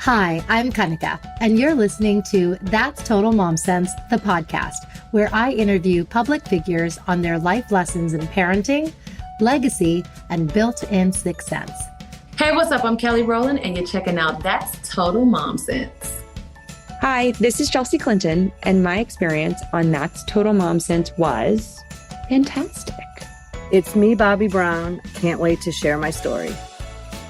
Hi, I'm Kanika, and you're listening to That's Total Mom Sense, the podcast, where I interview public figures on their life lessons in parenting, legacy, and built-in sixth sense. Hey, what's up? I'm Kelly Rowland, and you're checking out That's Total Mom Sense. Hi, this is Chelsea Clinton, and my experience on That's Total Mom Sense was fantastic. It's me, Bobby Brown. Can't wait to share my story.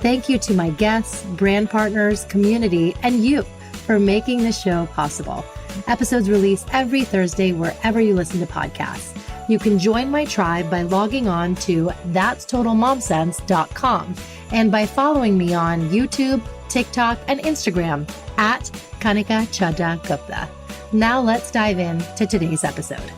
Thank you to my guests, brand partners, community, and you for making this show possible. Episodes release every Thursday wherever you listen to podcasts. You can join my tribe by logging on to thatstotalmomsense.com and by following me on YouTube, TikTok, and Instagram at Kanika Chadda Gupta. Now let's dive in to today's episode.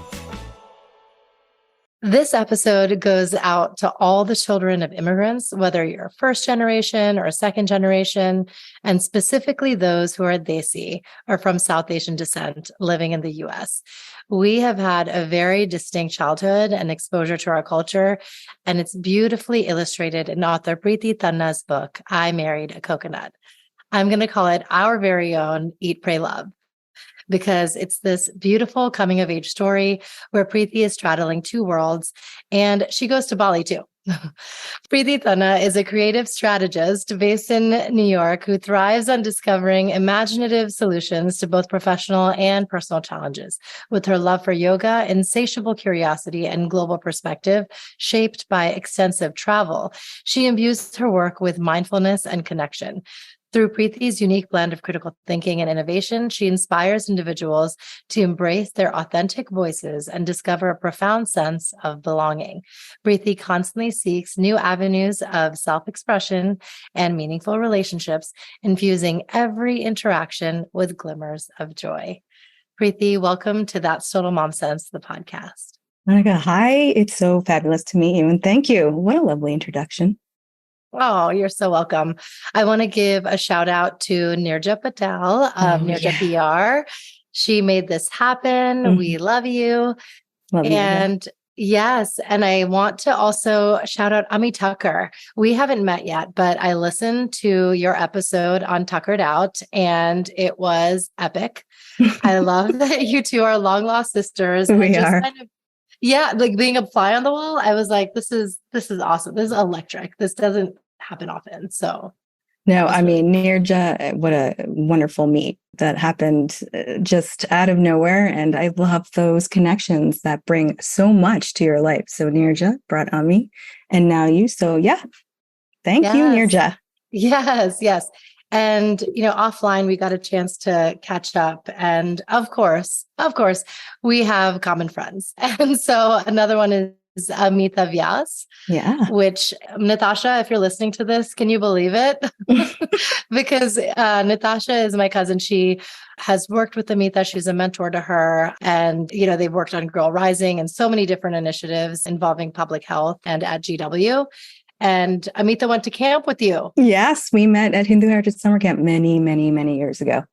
This episode goes out to all the children of immigrants, whether you're first generation or second generation, and specifically those who are Desi or from South Asian descent living in the US. We have had a very distinct childhood and exposure to our culture, and it's beautifully illustrated in author Priti Tanna's book, I Married a Coconut. I'm going to call it our very own Eat, Pray, Love, because it's this beautiful coming of age story where Priti is straddling two worlds, and she goes to Bali too. Priti Tanna is a creative strategist based in New York who thrives on discovering imaginative solutions to both professional and personal challenges. With her love for yoga, insatiable curiosity, and global perspective shaped by extensive travel, she imbues her work with mindfulness and connection. Through Priti's unique blend of critical thinking and innovation, she inspires individuals to embrace their authentic voices and discover a profound sense of belonging. Priti constantly seeks new avenues of self-expression and meaningful relationships, infusing every interaction with glimmers of joy. Priti, welcome to That's Total Mom Sense, the podcast. Monica, hi. It's so fabulous to meet you, and thank you. What a lovely introduction. Oh, you're so welcome. I want to give a shout out to Nirja Patel of Nirja PR. She made this happen. Mm-hmm. We love you. Love and you. Yes, and I want to also shout out Ami Tucker. We haven't met yet, but I listened to your episode on Tuckered Out, and it was epic. I love that you two are long lost sisters. We are. Like being a fly on the wall. I was like, this is awesome. This is electric. This doesn't happen often. So no, I mean, Nirja, what a wonderful meet that happened just out of nowhere. And I love those connections that bring so much to your life. So Nirja brought Ami and now you. So yeah, thank you, Nirja. Yes. And, offline, we got a chance to catch up. And of course, we have common friends. And so another one is Amita Vyas. Yeah. Which, Natasha, if you're listening to this, can you believe it? Because Natasha is my cousin. She has worked with Amita. She's a mentor to her. And, they've worked on Girl Rising and so many different initiatives involving public health and at GW. And Amita went to camp with you. Yes, we met at Hindu Heritage Summer Camp many, many, many years ago.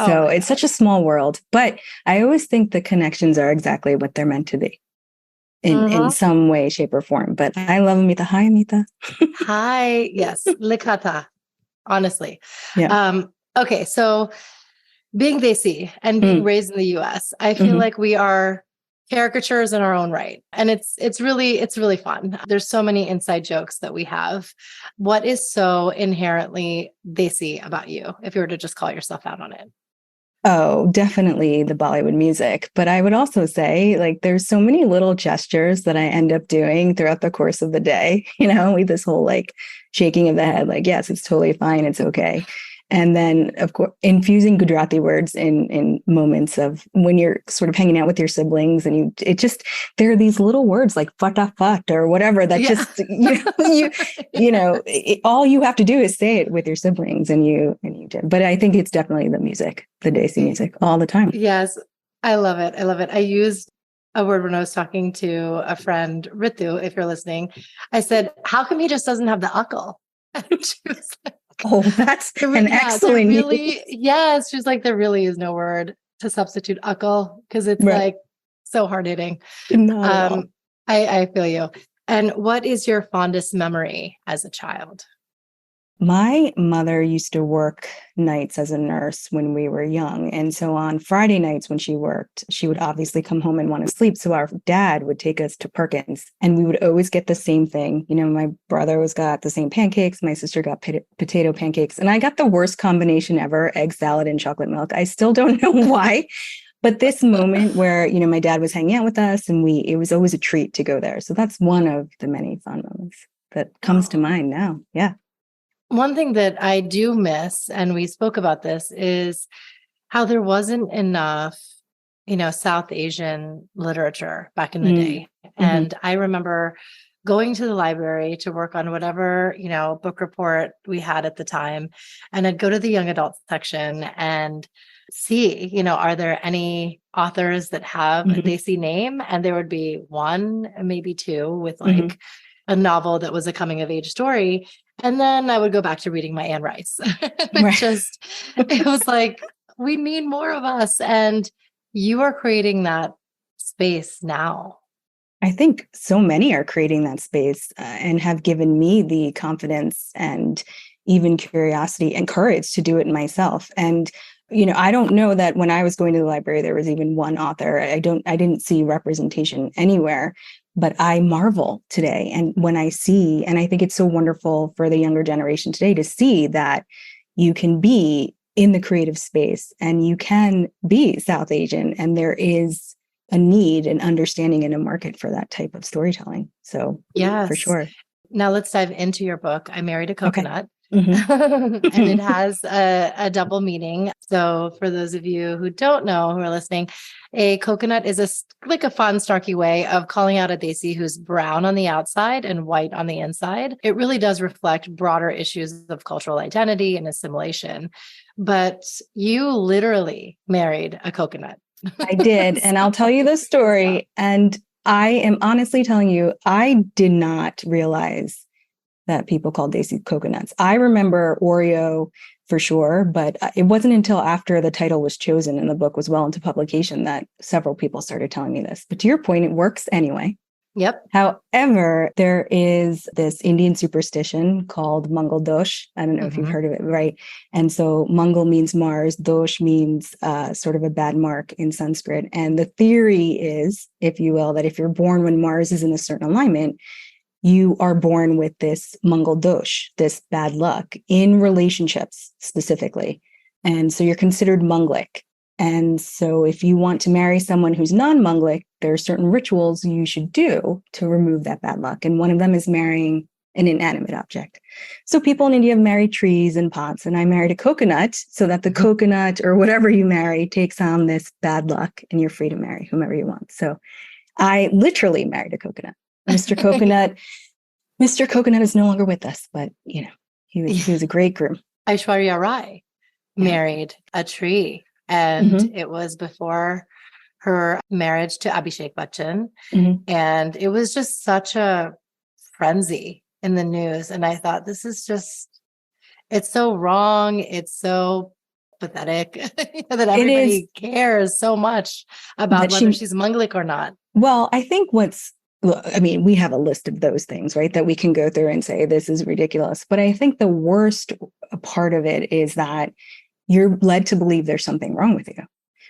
So it's such a small world. But I always think the connections are exactly what they're meant to be. In some way, shape, or form. But I love Amita. Hi, Amita. Hi. Yes. Likata. Honestly. Yeah. Okay. So being Desi and being raised in the US, I feel like we are caricatures in our own right. And it's really fun. There's so many inside jokes that we have. What is so inherently Desi about you, if you were to just call yourself out on it? Oh, definitely the Bollywood music. But I would also say, there's so many little gestures that I end up doing throughout the course of the day, with this whole shaking of the head, yes, it's totally fine. It's okay. And then, of course, infusing Gujarati words in moments of when you're sort of hanging out with your siblings, and there are these little words like fatafat or whatever that all you have to do is say it with your siblings, and you did. But I think it's definitely the music, the Desi music, all the time. Yes, I love it. I used a word when I was talking to a friend, Ritu, if you're listening. I said, "How come he just doesn't have the akal?" And she was like, oh, that's an excellent. Yes, she's like, there really is no word to substitute akal because it's so hard hitting. I feel you. And what is your fondest memory as a child? My mother used to work nights as a nurse when we were young. And so on Friday nights when she worked, she would obviously come home and want to sleep. So our dad would take us to Perkins and we would always get the same thing. You know, my brother was got the same pancakes. My sister got potato pancakes. And I got the worst combination ever, egg salad and chocolate milk. I still don't know why. But this moment where, you know, my dad was hanging out with us and it was always a treat to go there. So that's one of the many fun moments that comes to mind now. Yeah. One thing that I do miss, and we spoke about this, is how there wasn't enough, South Asian literature back in the day. And I remember going to the library to work on whatever, book report we had at the time. And I'd go to the young adult section and see, are there any authors that have a Desi name? And there would be one, maybe two with like a novel that was a coming of age story. And then I would go back to reading my Anne Rice. It was like, we need more of us. And you are creating that space now. I think so many are creating that space and have given me the confidence and even curiosity and courage to do it myself. And, I don't know that when I was going to the library, there was even one author. I didn't see representation anywhere. But I marvel today. And when I see, and I think it's so wonderful for the younger generation today to see that you can be in the creative space and you can be South Asian and there is a need and understanding in a market for that type of storytelling. So yes, for sure. Now let's dive into your book. I Married a Coconut. Okay. And it has a double meaning. So for those of you who don't know, who are listening, a coconut is like a fun, snarky way of calling out a Desi who's brown on the outside and white on the inside. It really does reflect broader issues of cultural identity and assimilation. But you literally married a coconut. I did. And I'll tell you the story. And I am honestly telling you, I did not realize that people call Desi coconuts. I remember Oreo for sure, but it wasn't until after the title was chosen and the book was well into publication that several people started telling me this. But to your point, it works anyway. Yep. However, there is this Indian superstition called Mangal Dosh. I don't know if you've heard of it, right? And so Mangal means Mars, Dosh means sort of a bad mark in Sanskrit. And the theory is, if you will, that if you're born when Mars is in a certain alignment, you are born with this Mangal Dosh, this bad luck in relationships specifically. And so you're considered Manglik. And so if you want to marry someone who's non-Manglik, there are certain rituals you should do to remove that bad luck. And one of them is marrying an inanimate object. So people in India have married trees and pots, and I married a coconut so that the coconut or whatever you marry takes on this bad luck and you're free to marry whomever you want. So I literally married a coconut. Mr. Coconut is no longer with us, but he was a great groom. Aishwarya Rai married a tree, and it was before her marriage to Abhishek Bachchan. And it was just such a frenzy in the news. And I thought, this is it's so wrong. It's so pathetic that everybody cares so much about whether she's Manglik or not. Well, I think we have a list of those things, right, that we can go through and say, this is ridiculous. But I think the worst part of it is that you're led to believe there's something wrong with you,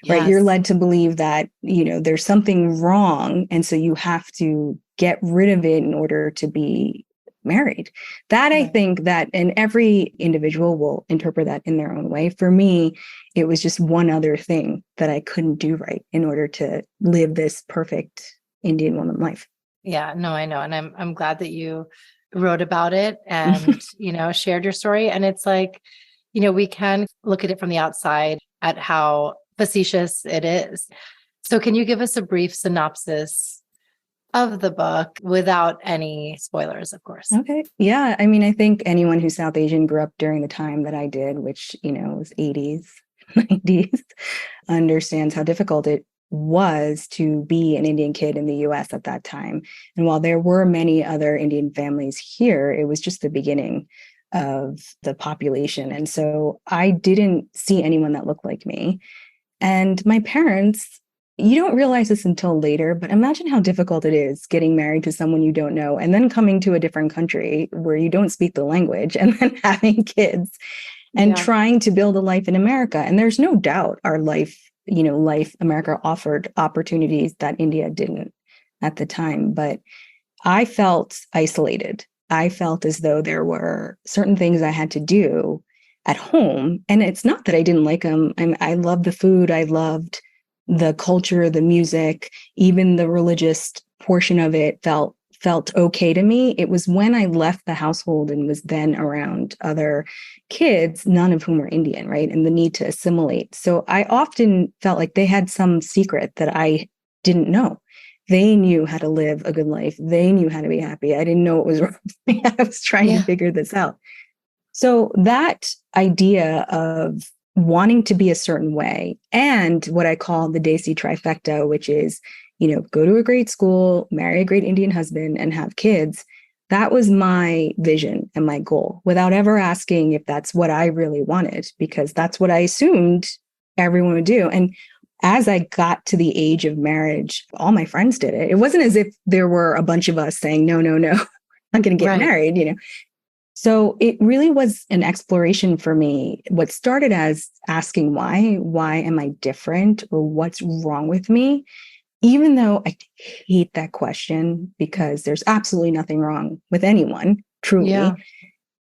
right? You're led to believe that, there's something wrong. And so you have to get rid of it in order to be married. That I think that, and every individual will interpret that in their own way. For me, it was just one other thing that I couldn't do right in order to live this perfect Indian woman life. Yeah, no, I know. And I'm glad that you wrote about it and, shared your story. And it's like, we can look at it from the outside at how facetious it is. So can you give us a brief synopsis of the book without any spoilers, of course? Okay. Yeah. I think anyone who's South Asian grew up during the time that I did, which, was 80s, 90s, understands how difficult it was to be an Indian kid in the US at that time. And while there were many other Indian families here, it was just the beginning of the population. And so I didn't see anyone that looked like me. And my parents, you don't realize this until later, but imagine how difficult it is getting married to someone you don't know and then coming to a different country where you don't speak the language and then having kids and trying to build a life in America. And there's no doubt our life, America offered opportunities that India didn't at the time. But I felt isolated. I felt as though there were certain things I had to do at home. And it's not that I didn't like them. I loved the food. I loved the culture, the music, even the religious portion of it felt okay to me. It was when I left the household and was then around other kids, none of whom were Indian, right? And the need to assimilate. So I often felt like they had some secret that I didn't know. They knew how to live a good life. They knew how to be happy. I didn't know what was wrong with me. I was trying to figure this out. So that idea of wanting to be a certain way and what I call the Desi trifecta, which is, go to a great school, marry a great Indian husband, and have kids. That was my vision and my goal without ever asking if that's what I really wanted, because that's what I assumed everyone would do. And as I got to the age of marriage, all my friends did it. It wasn't as if there were a bunch of us saying, no, I'm not going to get married, So it really was an exploration for me. What started as asking why am I different or what's wrong with me? Even though I hate that question because there's absolutely nothing wrong with anyone, truly,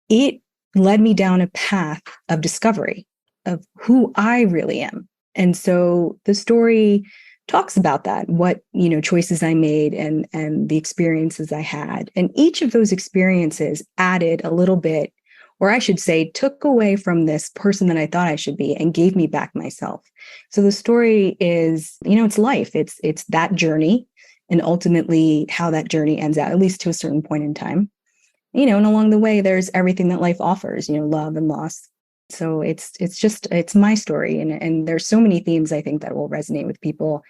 it led me down a path of discovery of who I really am. And so the story talks about that, what, choices I made and the experiences I had. And each of those experiences added a little bit, or I should say, took away from this person that I thought I should be and gave me back myself. So the story is, it's life. It's that journey and ultimately how that journey ends out, at least to a certain point in time. And along the way, there's everything that life offers, love and loss. So it's my story. And there's so many themes I think that will resonate with people,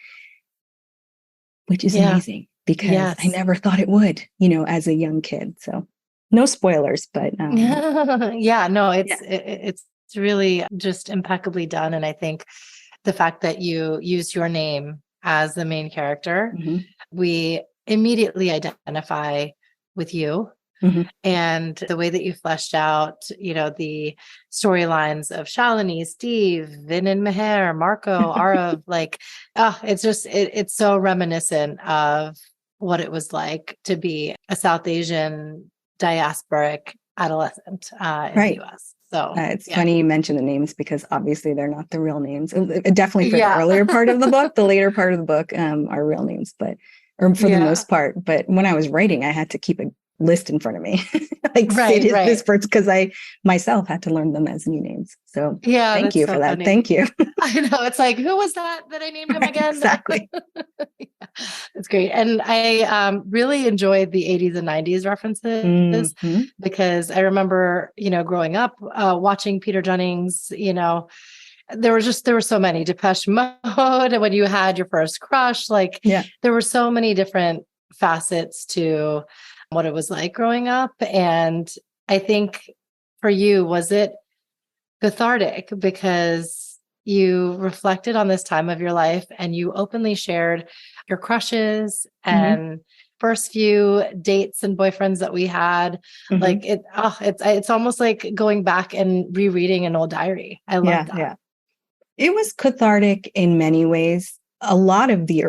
which is amazing because I never thought it would, as a young kid. So no spoilers, but it's really just impeccably done. And I think the fact that you use your name as the main character, we immediately identify with you. And the way that you fleshed out, the storylines of Shalini, Steve, Vin and Meher, Marco, Arav, it's so reminiscent of what it was like to be a South Asian diasporic adolescent in the US. So it's funny you mention the names because obviously they're not the real names. Definitely for the earlier part of the book, the later part of the book are real names, or for the most part. But when I was writing, I had to keep a list in front of me, this person, because I myself had to learn them as new names. So thank you for that. Funny. Thank you. I know, it's like, who was that I named him again? Exactly. It's great. And I really enjoyed the 80s and 90s references because I remember, growing up, watching Peter Jennings, there were so many. Depeche Mode, and when you had your first crush, there were so many different facets to what it was like growing up. And I think for you, was it cathartic because you reflected on this time of your life and you openly shared your crushes and first few dates and boyfriends that we had? It's almost like going back and rereading an old diary. I love that. Yeah. It was cathartic in many ways. Many of the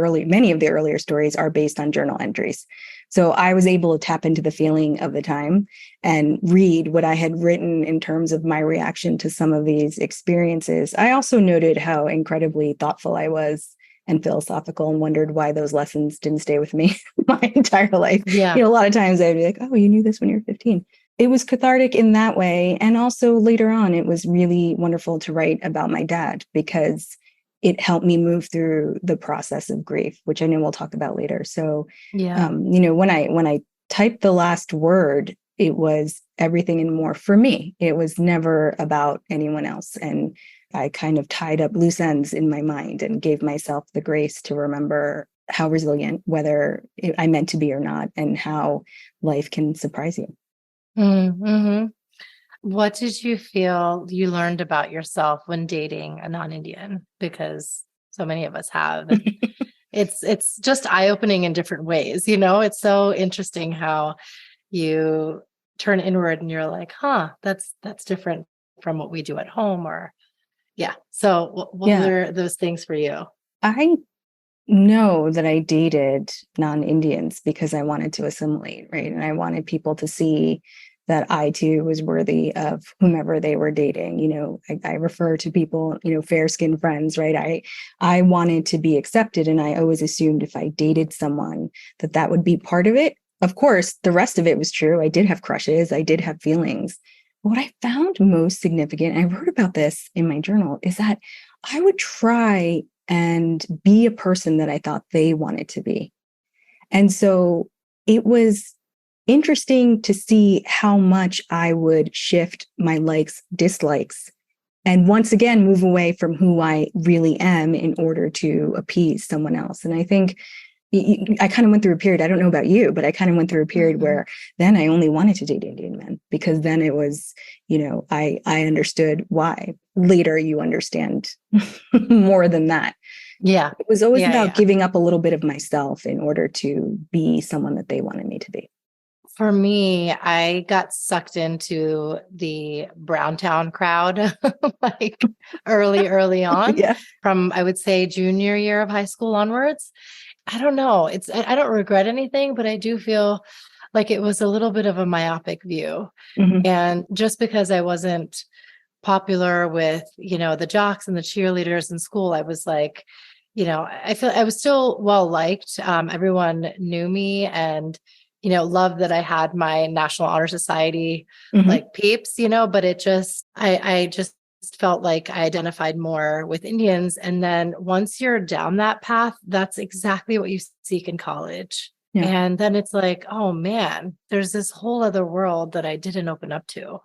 earlier stories are based on journal entries. So I was able to tap into the feeling of the time and read what I had written in terms of my reaction to some of these experiences. I also noted how incredibly thoughtful I was and philosophical and wondered why those lessons didn't stay with me my entire life. Yeah. A lot of times I'd be like, oh, you knew this when you were 15. It was cathartic in that way. And also later on, it was really wonderful to write about my dad because it helped me move through the process of grief, which I know we'll talk about later. So, when I typed the last word, it was everything and more for me. It was never about anyone else. And I kind of tied up loose ends in my mind and gave myself the grace to remember how resilient, whether I meant to be or not, and how life can surprise you. Mm-hmm. What did you feel you learned about yourself when dating a non-Indian? Because So many of us have. And it's just eye-opening in different ways. It's so interesting how you turn inward and you're like, that's different from what we do at home, or yeah. So what were those things for you? I know that I dated non-Indians because I wanted to assimilate, right? And I wanted people to see that I too was worthy of whomever they were dating. I refer to people, fair-skinned friends, right? I wanted to be accepted, and I always assumed if I dated someone that would be part of it. Of course, the rest of it was true. I did have crushes. I did have feelings. But what I found most significant, and I wrote about this in my journal, is that I would try and be a person that I thought they wanted to be. And so it was interesting to see how much I would shift my likes, dislikes, and once again, move away from who I really am in order to appease someone else. And I think I kind of went through a period, I don't know about you, but I kind of went through a period where then I only wanted to date Indian men, because then it was, I understood why. Later, you understand more than that. Yeah. It was always about giving up a little bit of myself in order to be someone that they wanted me to be. For me, I got sucked into the Browntown crowd like early on, from, I would say, junior year of high school onwards. I don't know. I don't regret anything, but I do feel like it was a little bit of a myopic view. And just because I wasn't popular with, the jocks and the cheerleaders in school, I was like, I feel I was still well liked. Everyone knew me and, loved that I had my National Honor Society like peeps, but it just, I just felt like I identified more with Indians. And then once you're down that path, that's exactly what you seek in college. Yeah. And then it's like, oh man, there's this whole other world that I didn't open up to,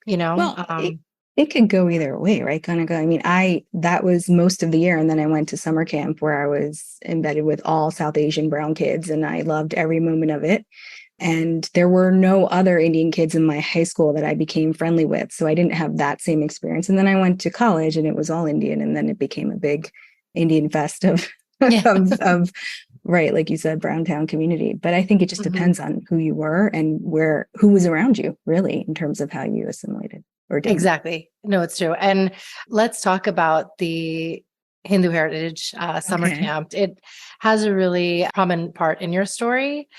Well, it could go either way, right, Kanika? I mean, that was most of the year. And then I went to summer camp where I was embedded with all South Asian brown kids, and I loved every moment of it. And there were no other Indian kids in my high school that I became friendly with. So I didn't have that same experience. And then I went to college and it was all Indian. And then it became a big Indian fest of, right, like you said, Browntown community. But I think it just depends on who you were and who was around you, really, in terms of how you assimilated. Exactly. No, it's true. And let's talk about the Hindu Heritage Summer Camp. It has a really prominent part in your story.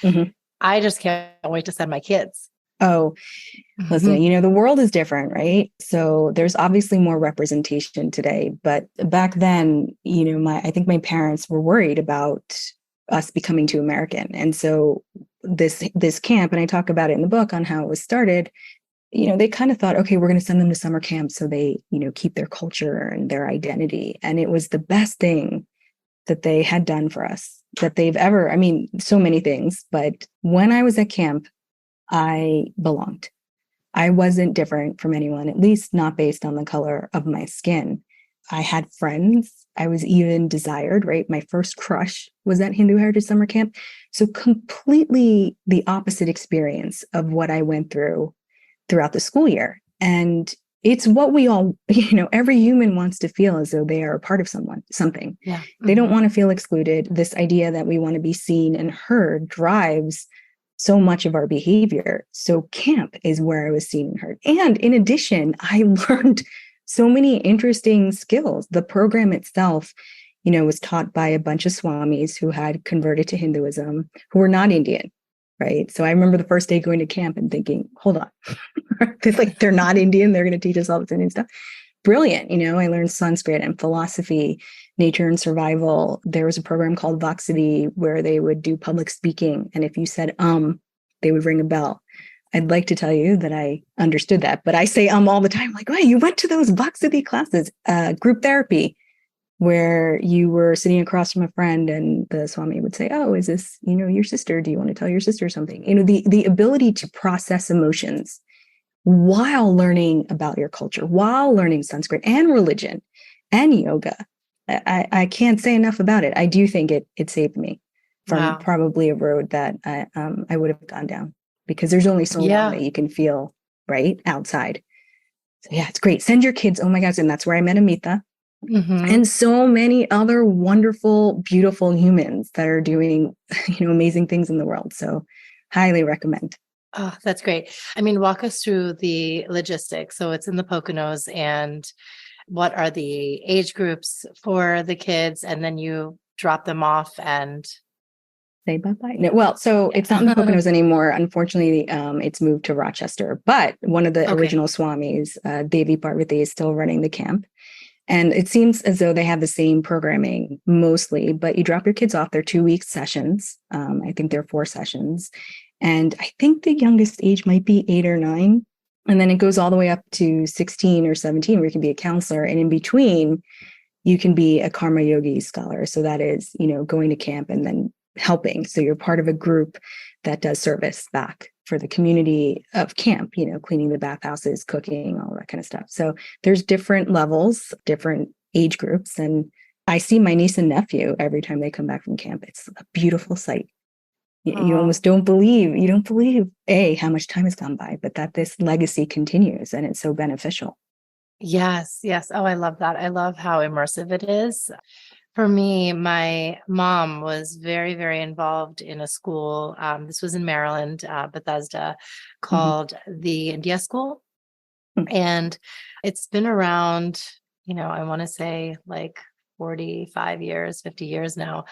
I just can't wait to send my kids. Oh, listen, the world is different, right? So there's obviously more representation today. But back then, I think my parents were worried about us becoming too American. And so this camp, and I talk about it in the book on how it was started, they kind of thought, okay, we're going to send them to summer camp so they, keep their culture and their identity. And it was the best thing that they had done for us, that they've ever, so many things. But when I was at camp, I belonged. I wasn't different from anyone, at least not based on the color of my skin. I had friends. I was even desired, right? My first crush was at Hindu Heritage Summer Camp. So completely the opposite experience of what I went through throughout the school year. And it's what we all, every human wants to feel as though they are a part of something. Yeah. They don't want to feel excluded. This idea that we want to be seen and heard drives so much of our behavior. So camp is where I was seen and heard. And in addition, I learned so many interesting skills. The program itself, was taught by a bunch of swamis who had converted to Hinduism, who were not Indian. Right. So I remember the first day going to camp and thinking, hold on, it's like, they're not Indian. They're going to teach us all this Indian stuff. Brilliant. I learned Sanskrit and philosophy, nature and survival. There was a program called Voxity where they would do public speaking. And if you said, they would ring a bell. I'd like to tell you that I understood that, but I say all the time, like, wait, you went to those Voxity classes, group therapy, where you were sitting across from a friend and the Swami would say, oh, is this, your sister? Do you want to tell your sister something? The ability to process emotions while learning about your culture, while learning Sanskrit and religion and yoga. I can't say enough about it. I do think it saved me from probably a road that I would have gone down, because there's only so long that you can feel right outside. So yeah, it's great. Send your kids. Oh my gosh. And that's where I met Amita. Mhm. and so many other wonderful, beautiful humans that are doing, amazing things in the world. So highly recommend. Oh, that's great. I mean, walk us through the logistics. So it's in the Poconos, and what are the age groups for the kids? And then you drop them off and Say bye-bye. No, well, so it's not in the Poconos anymore. Unfortunately, it's moved to Rochester. But one of the Okay. original Swamis, Devi Parvati, is still running the camp. And it seems as though they have the same programming mostly, but you drop your kids off. They're 2 week sessions. I think they're 4 sessions. And I think the youngest age might be 8 or 9. And then it goes all the way up to 16 or 17, where you can be a counselor. And in between, you can be a Karma Yogi scholar. So that is, going to camp and then helping. So you're part of a group that does service back for the community of camp, cleaning the bathhouses, cooking, all that kind of stuff. So there's different levels, different age groups. And I see my niece and nephew every time they come back from camp. It's a beautiful sight. You almost don't believe, how much time has gone by, but that this legacy continues and it's so beneficial. Yes, yes. Oh, I love that. I love how immersive it is. For me, my mom was very, very involved in a school. This was in Maryland, Bethesda, called the India School. And it's been around, I want to say like 45 years, 50 years now.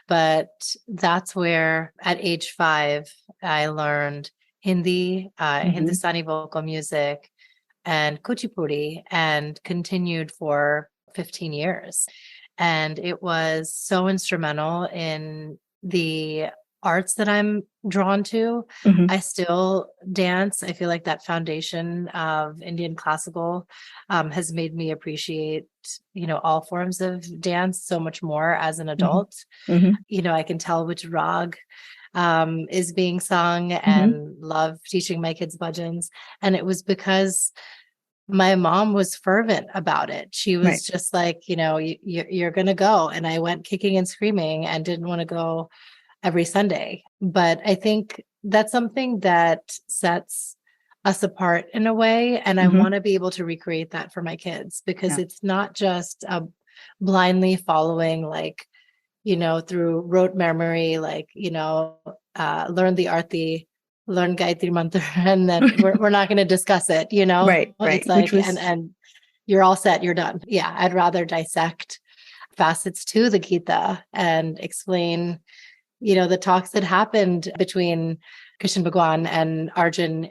But that's where at age 5, I learned Hindi, Hindustani vocal music, and kuchipudi, and continued for 15 years. And it was so instrumental in the arts that I'm drawn to. I still dance. I feel like that foundation of Indian classical has made me appreciate, all forms of dance so much more as an adult. I can tell which rag is being sung, and love teaching my kids bhajans. And it was because my mom was fervent about it. She was just like, you're going to go. And I went kicking and screaming and didn't want to go every Sunday. But I think that's something that sets us apart in a way. And I want to be able to recreate that for my kids, because it's not just a blindly following, through rote memory, learn the arti, learn Gayatri Mantra, and then we're not going to discuss it, Right. It's like, and you're all set, you're done. Yeah. I'd rather dissect facets to the Gita and explain, the talks that happened between Krishna Bhagwan and Arjun,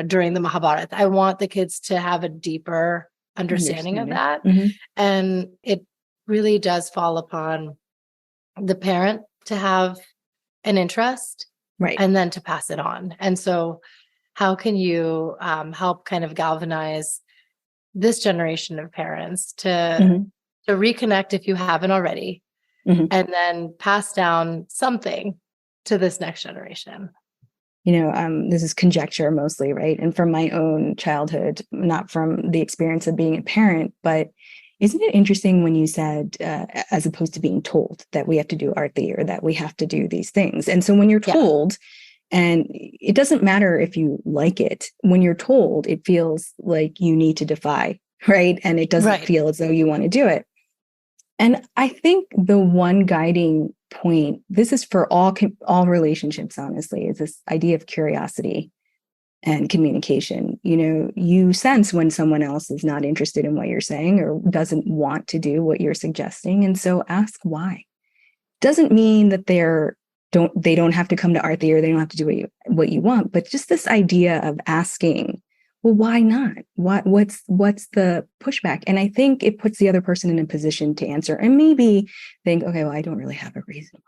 during the Mahabharata. I want the kids to have a deeper understanding of that. And it really does fall upon the parent to have an interest, and then to pass it on. And so how can you help kind of galvanize this generation of parents to reconnect, if you haven't already, and then pass down something to this next generation? This is conjecture mostly, right? And from my own childhood, not from the experience of being a parent, but isn't it interesting when you said, as opposed to being told that we have to do arti or that we have to do these things? And so when you're told, and it doesn't matter if you like it, when you're told, it feels like you need to defy, right? And it doesn't feel as though you want to do it. And I think the one guiding point, this is for all relationships, honestly, is this idea of curiosity and communication. You sense when someone else is not interested in what you're saying or doesn't want to do what you're suggesting. And so ask why. Doesn't mean that they don't have to come to Arti or they don't have to do what you want, but just this idea of asking, well, why not? What's the pushback? And I think it puts the other person in a position to answer and maybe think, okay, well, I don't really have a reason.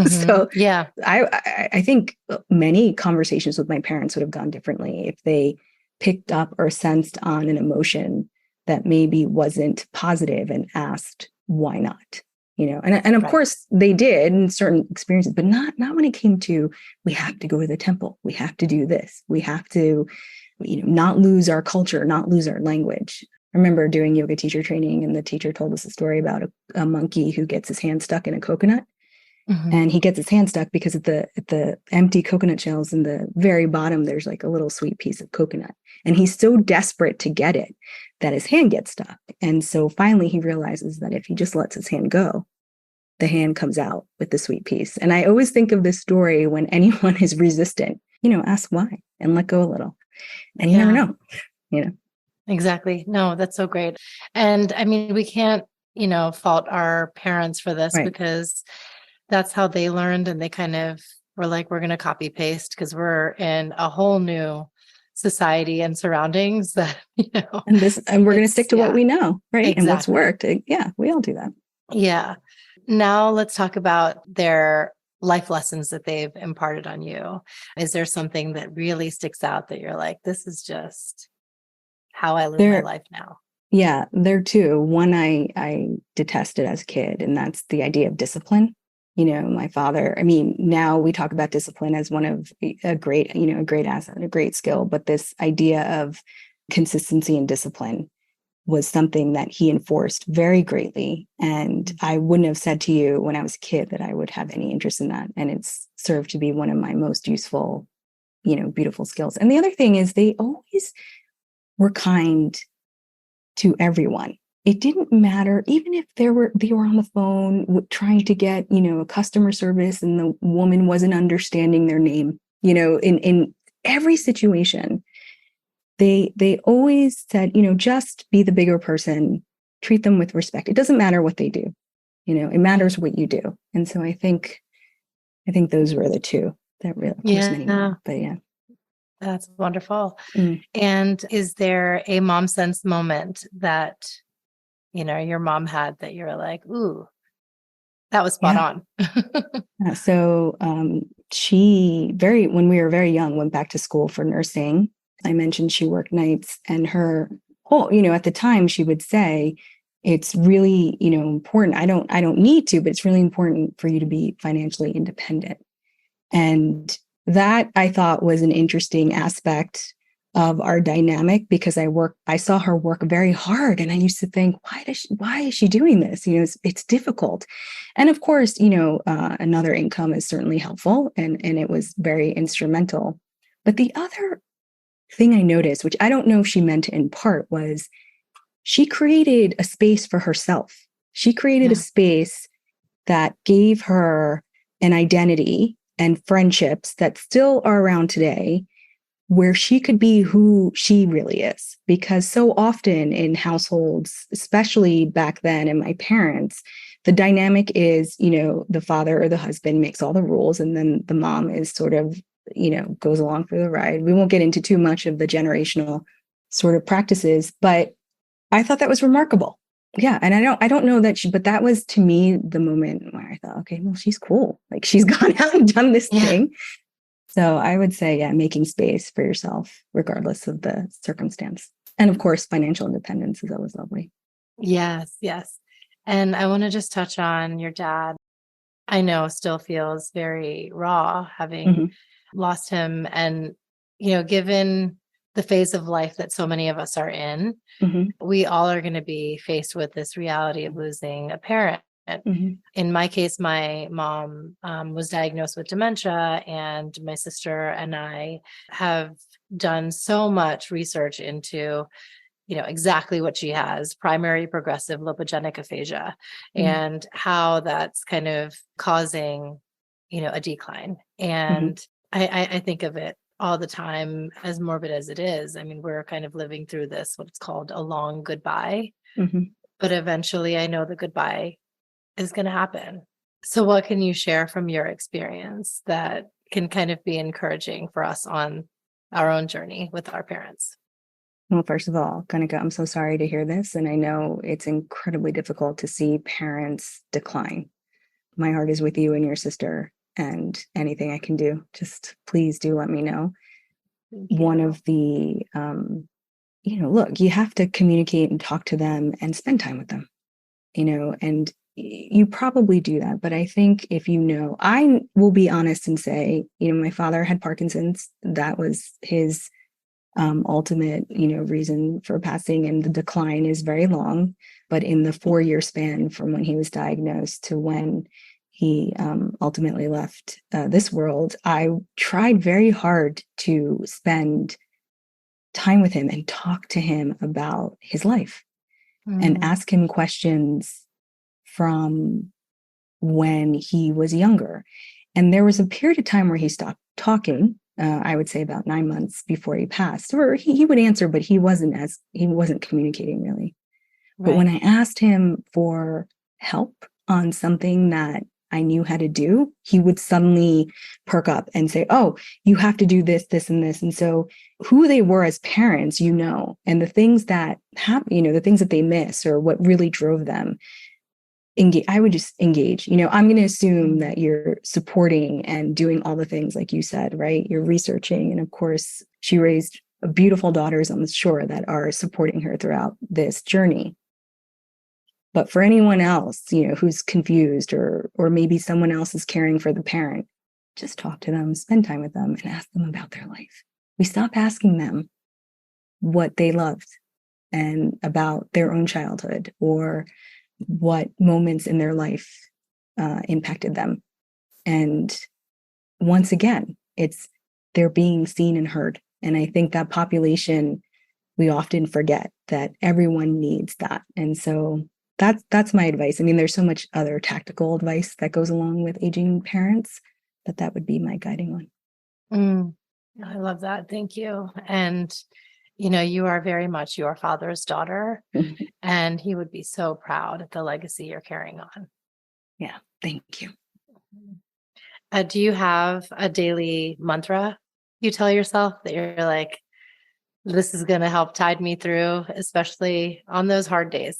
So yeah, I think many conversations with my parents would have gone differently if they picked up or sensed on an emotion that maybe wasn't positive and asked why not, and of course they did in certain experiences, but not when it came to, we have to go to the temple, we have to do this, we have to, not lose our culture, not lose our language. I remember doing yoga teacher training, and the teacher told us a story about a monkey who gets his hand stuck in a coconut. And he gets his hand stuck because at the empty coconut shells in the very bottom, there's like a little sweet piece of coconut. And he's so desperate to get it that his hand gets stuck. And so finally he realizes that if he just lets his hand go, the hand comes out with the sweet piece. And I always think of this story when anyone is resistant, ask why and let go a little. And you never know, Exactly. No, that's so great. And I mean, we can't, fault our parents for this Right. because that's how they learned. And they kind of were like, we're going to copy paste because we're in a whole new society and surroundings that, and we're going to stick to what we know. Right. Exactly. And what's worked. Yeah. We all do that. Yeah. Now let's talk about their life lessons that they've imparted on you. Is there something that really sticks out that you're like, this is just how I live my life now? Yeah, there are two. One I detested as a kid, and that's the idea of discipline. My father, now we talk about discipline as one of a great asset, a great skill, but this idea of consistency and discipline was something that he enforced very greatly. And I wouldn't have said to you when I was a kid that I would have any interest in that. And it's served to be one of my most useful, beautiful skills. And the other thing is they always were kind to everyone. It didn't matter, even if they were on the phone trying to get, a customer service and the woman wasn't understanding their name, in every situation, they always said, just be the bigger person, treat them with respect. It doesn't matter what they do, it matters what you do. And so I think those were the two that really, of course, many more, but yeah. That's wonderful. And is there a mom sense moment that, your mom had that you're like, ooh, that was spot on? So when we were very young, went back to school for nursing. I mentioned she worked nights, and her whole, at the time she would say, it's really, important. I don't need to, but it's really important for you to be financially independent. And that I thought was an interesting aspect of our dynamic, because I saw her work very hard, and I used to think, why is she doing this? It's difficult. And of course, another income is certainly helpful, and it was very instrumental. But the other thing I noticed, which I don't know if she meant in part, was she created a space for herself. She created a space that gave her an identity and friendships that still are around today, where she could be who she really is. Because so often in households, especially back then in my parents, the dynamic is, the father or the husband makes all the rules, and then the mom is sort of, goes along for the ride. We won't get into too much of the generational sort of practices, but I thought that was remarkable. Yeah. And I don't know that but that was to me the moment where I thought, okay, well, she's cool. Like, she's gone out and done this thing. So I would say, making space for yourself, regardless of the circumstance. And of course, financial independence is always lovely. Yes. Yes. And I want to just touch on your dad. I know still feels very raw having lost him. And, given the phase of life that so many of us are in, we all are going to be faced with this reality of losing a parent. In my case, my mom was diagnosed with dementia, and my sister and I have done so much research into, exactly what she has: primary progressive lipogenic aphasia, and how that's kind of causing, a decline. And I think of it all the time, as morbid as it is. I mean, we're kind of living through this, what's called a long goodbye, but eventually I know the goodbye is going to happen. So what can you share from your experience that can kind of be encouraging for us on our own journey with our parents? Well, first of all, Kanika, I'm so sorry to hear this. And I know it's incredibly difficult to see parents decline. My heart is with you and your sister, and anything I can do, just please do let me know. One of the, look, you have to communicate and talk to them and spend time with them, and you probably do that. But I think if I will be honest and say, my father had Parkinson's. That was his ultimate, reason for passing, and the decline is very long. But in the 4-year span from when he was diagnosed to when he ultimately left this world, I tried very hard to spend time with him and talk to him about his life and Mm. ask him questions from when he was younger. And there was a period of time where he stopped talking. I would say about 9 months before he passed, or he would answer, but he wasn't communicating really. But when I asked him for help on something that I knew how to do, he would suddenly perk up and say, oh, you have to do this, this, and this. And so who they were as parents, and the things that happen, the things that they miss or what really drove them, I would just engage. I'm going to assume that you're supporting and doing all the things like you said, right? You're researching. And of course, she raised beautiful daughters, I'm sure, that are supporting her throughout this journey. But for anyone else, who's confused or maybe someone else is caring for the parent, just talk to them, spend time with them, and ask them about their life. We stop asking them what they loved and about their own childhood or what moments in their life impacted them. And once again, they're being seen and heard. And I think that population, we often forget that everyone needs that. And so that's my advice. I mean, there's so much other tactical advice that goes along with aging parents, but that would be my guiding one. I love that. Thank you. And, you are very much your father's daughter, and he would be so proud of the legacy you're carrying on. Yeah. Thank you. Do you have a daily mantra you tell yourself that you're like, this is going to help tide me through, especially on those hard days?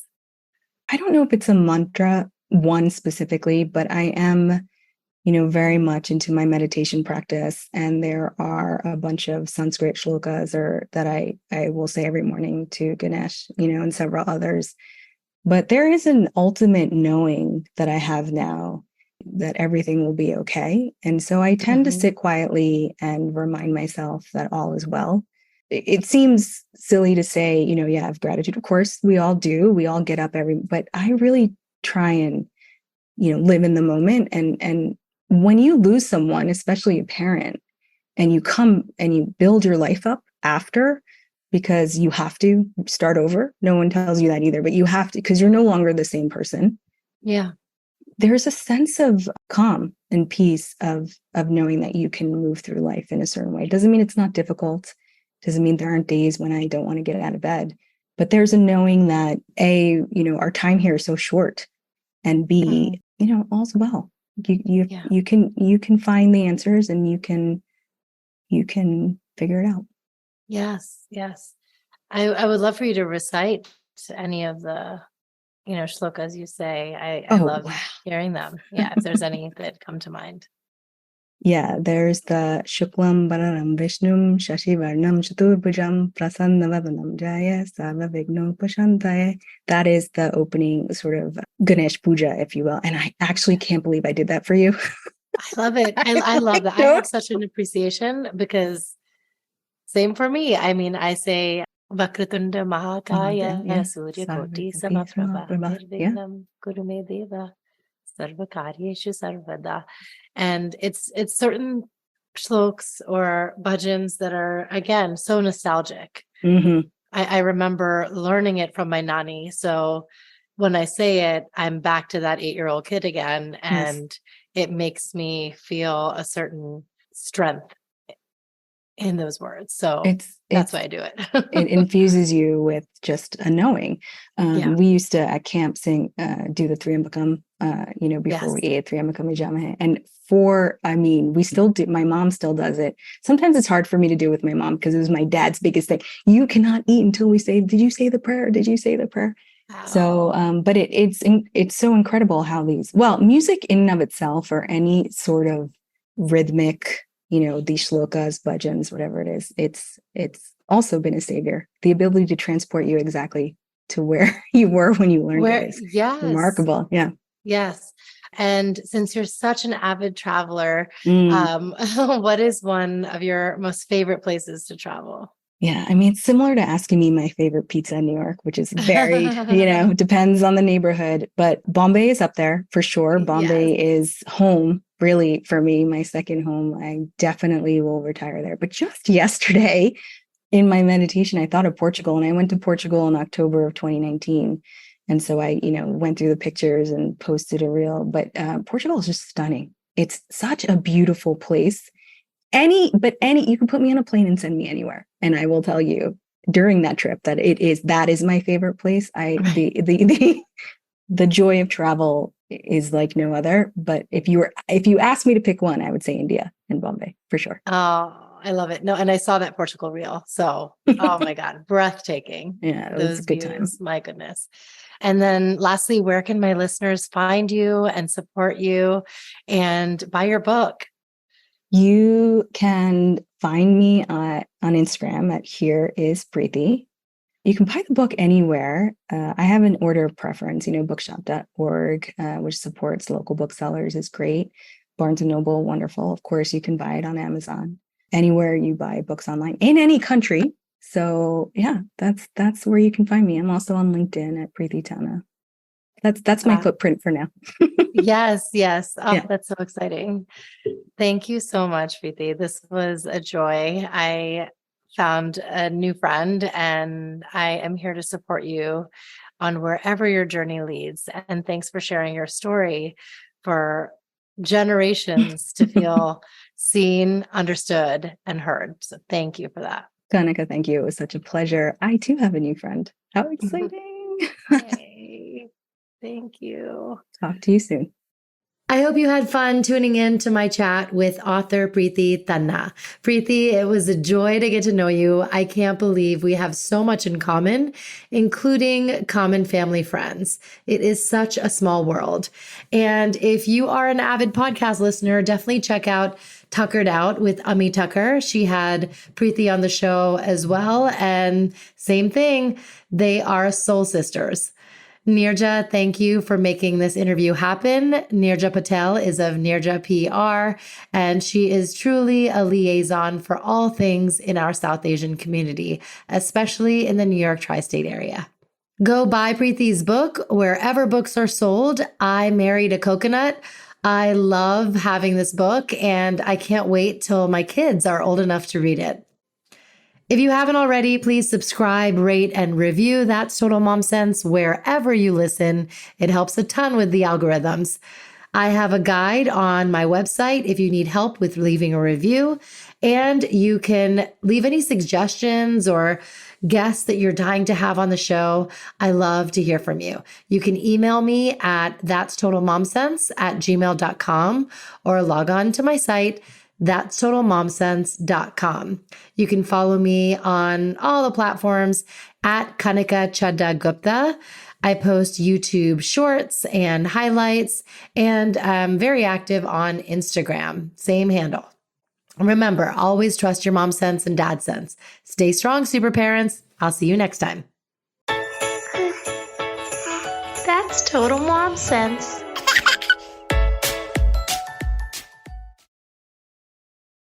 I don't know if it's a mantra, one specifically, but I am, very much into my meditation practice. And there are a bunch of Sanskrit shlokas that I will say every morning to Ganesh, and several others. But there is an ultimate knowing that I have now that everything will be okay. And so I tend to sit quietly and remind myself that all is well. It seems silly to say, have gratitude. Of course, we all do. We all get up but I really try and, live in the moment. And when you lose someone, especially a parent, and you come and you build your life up after, because you have to start over. No one tells you that either, but you have to, because you're no longer the same person. Yeah. There's a sense of calm and peace of knowing that you can move through life in a certain way. It doesn't mean it's not difficult. Doesn't mean there aren't days when I don't want to get out of bed, but there's a knowing that our time here is so short, and B, all's well. You can find the answers, and you can figure it out. Yes. I would love for you to recite any of the, shlokas you say. I love hearing them. Yeah. If there's any that come to mind. Yeah, there's the Shuklam Balaram Vishnum Shashi Varnam Chaturbhujam Prasannavadanam Jaya Sarva Vigno Pashantaya. That is the opening sort of Ganesh Puja, if you will. And I actually can't believe I did that for you. I love it. I love that. I have such an appreciation because same for me. I mean, I say Vakratunda Mahakaya Surya Koti Samaprabha Nirvignam Kurume Deva Sarvakaryeshu Sarvada. And it's certain shloks or bhajans that are, again, so nostalgic. I remember learning it from my nani. So when I say it, I'm back to that 8-year-old kid again. And it makes me feel a certain strength in those words. So that's why I do it. It infuses you with just a knowing. We used to at camp do the Triambakam, before we ate Triambakam Vijamahe. And we still do, my mom still does it. Sometimes it's hard for me to do with my mom because it was my dad's biggest thing. You cannot eat until we say, did you say the prayer? Did you say the prayer? Wow. So, but it's so incredible how music in and of itself, or any sort of rhythmic, these shlokas, bhajans, whatever it is, it's also been a savior. The ability to transport you exactly to where you were when you learned it is remarkable. Yeah. Yes. And since you're such an avid traveler, what is one of your most favorite places to travel? Yeah. I mean, it's similar to asking me my favorite pizza in New York, which is very, depends on the neighborhood, but Bombay is up there for sure. Bombay is home, really, for me, my second home. I definitely will retire there. But just yesterday, in my meditation, I thought of Portugal, and I went to Portugal in October of 2019. And so I, went through the pictures and posted a reel, but Portugal is just stunning. It's such a beautiful place. You can put me on a plane and send me anywhere. And I will tell you during that trip that that is my favorite place. The joy of travel is like no other. But if you asked me to pick one, I would say India and Bombay for sure. Oh, I love it. No, and I saw that Portugal reel. So, oh my God, breathtaking. Yeah, it was a good time. My goodness. And then lastly, where can my listeners find you and support you and buy your book? You can find me on Instagram at Here Is Priti. You can buy the book anywhere. I have an order of preference, bookshop.org, which supports local booksellers is great. Barnes & Noble, wonderful. Of course, you can buy it on Amazon. Anywhere you buy books online in any country. So yeah, that's where you can find me. I'm also on LinkedIn at Priti Tanna. That's my footprint for now. Yes. Oh, Yeah. that's so exciting. Thank you so much, Priti. This was a joy. I found a new friend and I am here to support you on wherever your journey leads. And thanks for sharing your story for generations to feel seen, understood, and heard. So thank you for that. Kanika, thank you. It was such a pleasure. I too have a new friend. How exciting. Yay. Thank you. Talk to you soon. I hope you had fun tuning in to my chat with author Priti Tanna. Priti, it was a joy to get to know you. I can't believe we have so much in common, including common family friends. It is such a small world. And if you are an avid podcast listener, definitely check out Tuckered Out with Ami Tucker. She had Priti on the show as well. And same thing, they are soul sisters. Nirja, thank you for making this interview happen. Nirja Patel is of Nirja PR, and she is truly a liaison for all things in our South Asian community, especially in the New York tri-state area. Go buy Priti's book wherever books are sold. I Married a Coconut. I love having this book, and I can't wait till my kids are old enough to read it. If you haven't already, please subscribe, rate, and review That's Total Mom Sense wherever you listen. It helps a ton with the algorithms. I have a guide on my website if you need help with leaving a review, and you can leave any suggestions or guests that you're dying to have on the show. I love to hear from you. You can email me at thatstotalmomsense@gmail.com or log on to my site, thatstotalmomsense.com. You can follow me on all the platforms at Kanika Chadda Gupta. I post YouTube shorts and highlights, and I'm very active on Instagram. Same handle. Remember, always trust your mom sense and dad sense. Stay strong, super parents. I'll see you next time. That's Total Mom Sense.